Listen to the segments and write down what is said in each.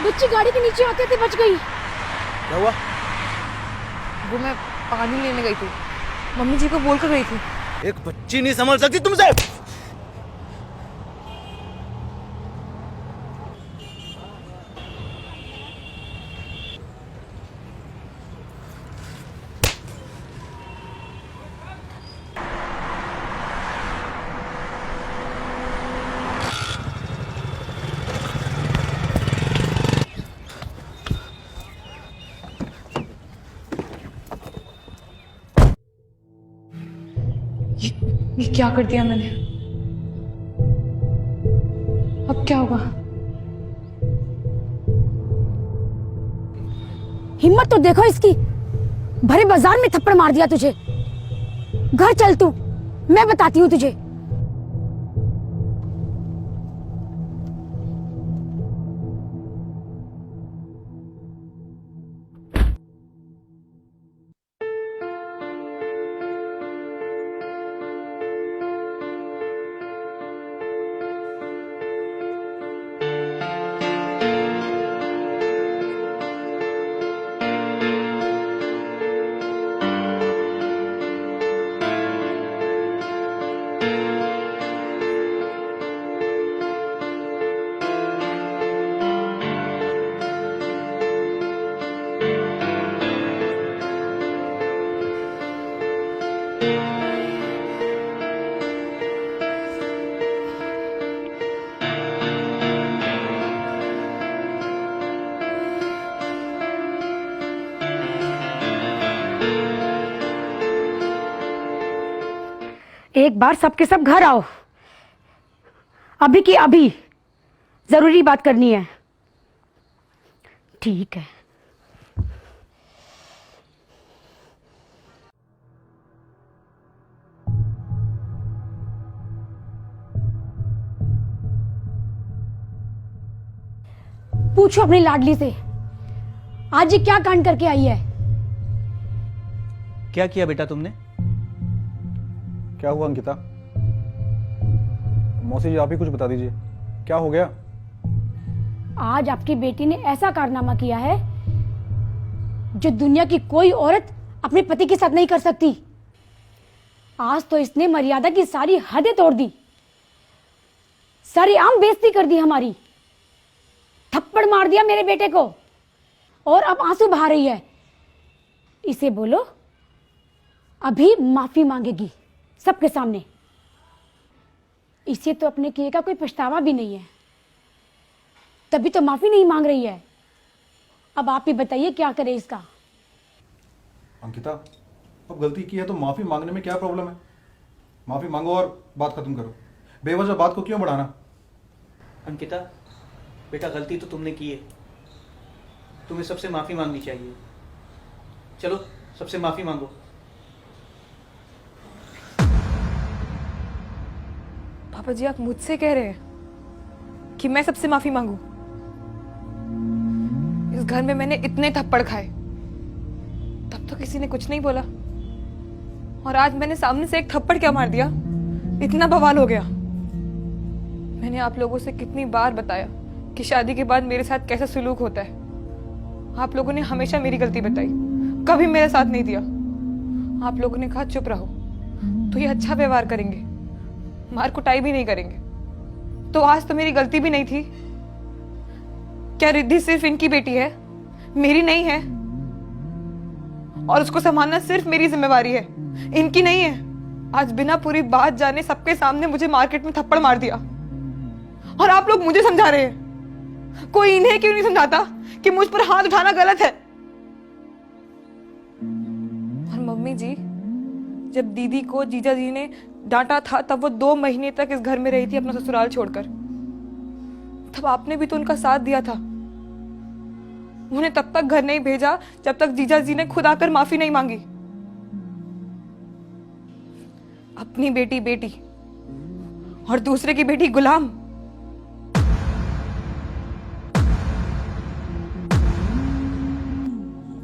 बच्ची गाड़ी के नीचे आते थे, बच गई। क्या हुआ? वो मैं पानी लेने गई थी, मम्मी जी को बोल कर गई थी। एक बच्ची नहीं संभल सकती तुमसे? ये क्या कर दिया मैंने? अब क्या होगा? हिम्मत तो देखो इसकी, भरे बाजार में थप्पड़ मार दिया तुझे। घर चल तू, मैं बताती हूँ तुझे। एक बार सबके सब घर आओ, अभी की अभी। जरूरी बात करनी है। ठीक है। पूछो अपनी लाडली से, आज ये क्या कांड करके आई है? क्या किया बेटा तुमने? क्या हुआ अंकिता? मौसी जी आप ही कुछ बता दीजिए, क्या हो गया? आज आपकी बेटी ने ऐसा कारनामा किया है जो दुनिया की कोई औरत अपने पति के साथ नहीं कर सकती। आज तो इसने मर्यादा की सारी हदें तोड़ दी, सारी आम बेइज्जती कर दी हमारी। थप्पड़ मार दिया मेरे बेटे को और अब आंसू बहा रही है। इसे बोलो अभी माफी मांगेगी सबके सामने। इसे तो अपने किए का कोई पछतावा भी नहीं है, तभी तो माफी नहीं मांग रही है। अब आप ही बताइए क्या करे इसका। अंकिता अब गलती की है तो माफी मांगने में क्या प्रॉब्लम है? माफी मांगो और बात खत्म करो। बेवजह बात को क्यों बढ़ाना? अंकिता बेटा गलती तो तुमने की है, तुम्हें सबसे माफी मांगनी चाहिए। चलो सबसे माफी मांगो। पापा जी आप मुझसे कह रहे हैं कि मैं सबसे माफी मांगू? इस घर में मैंने इतने थप्पड़ खाए, तब तो किसी ने कुछ नहीं बोला, और आज मैंने सामने से एक थप्पड़ क्या मार दिया, इतना बवाल हो गया। मैंने आप लोगों से कितनी बार बताया कि शादी के बाद मेरे साथ कैसा सुलूक होता है। आप लोगों ने हमेशा मेरी गलती बताई, कभी मेरा साथ नहीं दिया। आप लोगों ने कहा चुप रहो तो ये अच्छा व्यवहार करेंगे, मार कुटाई भी नहीं करेंगे। तो आज तो मेरी गलती भी नहीं थी। क्या रिद्धि सिर्फ इनकी बेटी है, मेरी नहीं है? और उसको संभालना सिर्फ मेरी जिम्मेवारी है, इनकी नहीं है। आज बिना पूरी बात जाने सबके सामने मुझे मार्केट में थप्पड़ मार दिया, और आप लोग मुझे समझा रहे हैं। कोई इन्हें क्यों नहीं समझाता कि मुझ पर हाथ उठाना गलत है? और मम्मी जी, जब दीदी को जीजा जी ने डांटा था तब वो 2 महीने तक इस घर में रही थी अपना ससुराल छोड़कर। तब आपने भी तो उनका साथ दिया था। उन्हें तब तक घर नहीं भेजा जब तक जीजा जी ने खुद आकर माफी नहीं मांगी। अपनी बेटी बेटी और दूसरे की बेटी गुलाम।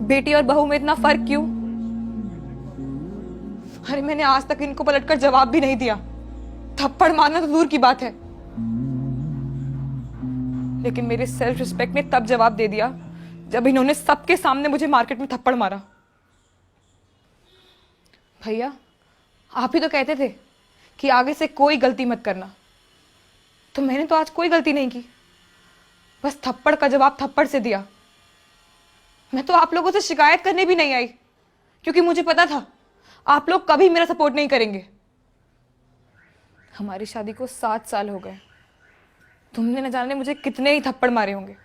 बेटी और बहू में इतना फर्क क्यों? अरे मैंने आज तक इनको पलटकर जवाब भी नहीं दिया। थप्पड़ मारना तो दूर की बात है, लेकिन मेरे सेल्फ रिस्पेक्ट ने तब जवाब दे दिया जब इन्होंने सबके सामने मुझे मार्केट में थप्पड़ मारा। भैया, आप ही तो कहते थे कि आगे से कोई गलती मत करना, तो मैंने तो आज कोई गलती नहीं की, बस थप्पड़ का जवाब थप्पड़ से दिया। मैं तो आप लोगों से शिकायत करने भी नहीं आई, क्योंकि मुझे पता था आप लोग कभी मेरा सपोर्ट नहीं करेंगे। हमारी शादी को 7 साल हो गए, तुमने न जाने मुझे कितने ही थप्पड़ मारे होंगे,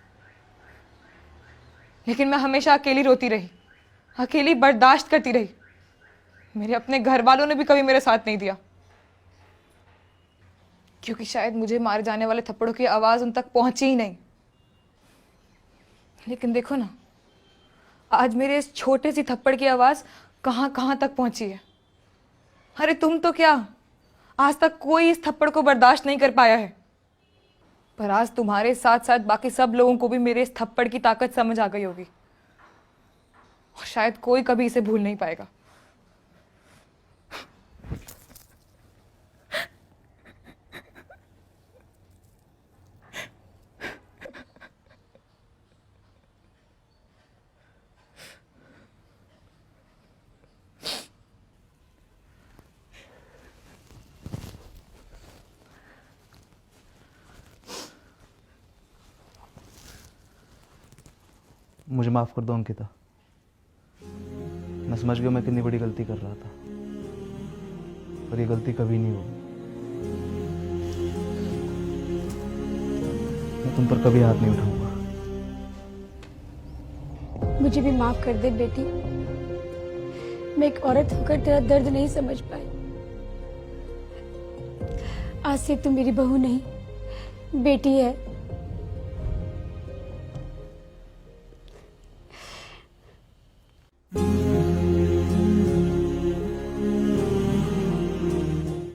लेकिन मैं हमेशा अकेली रोती रही, अकेली बर्दाश्त करती रही। मेरे अपने घर वालों ने भी कभी मेरा साथ नहीं दिया, क्योंकि शायद मुझे मारे जाने वाले थप्पड़ों की आवाज उन तक पहुंची ही नहीं। लेकिन देखो ना, आज मेरे इस छोटे सी थप्पड़ की आवाज कहां कहां तक पहुंची है। अरे तुम तो क्या, आज तक कोई इस थप्पड़ को बर्दाश्त नहीं कर पाया है, पर आज तुम्हारे साथ साथ बाकी सब लोगों को भी मेरे इस थप्पड़ की ताकत समझ आ गई होगी, और शायद कोई कभी इसे भूल नहीं पाएगा। मुझे माफ कर दो अंकिता, मैं समझ गया मैं कितनी बड़ी गलती कर रहा था, पर ये गलती कभी नहीं होगी। मैं तुम पर कभी हाथ नहीं उठाऊंगा। मुझे भी माफ कर दे बेटी, मैं एक औरत होकर तेरा दर्द नहीं समझ पाई। आज से तू मेरी बहू नहीं, बेटी है।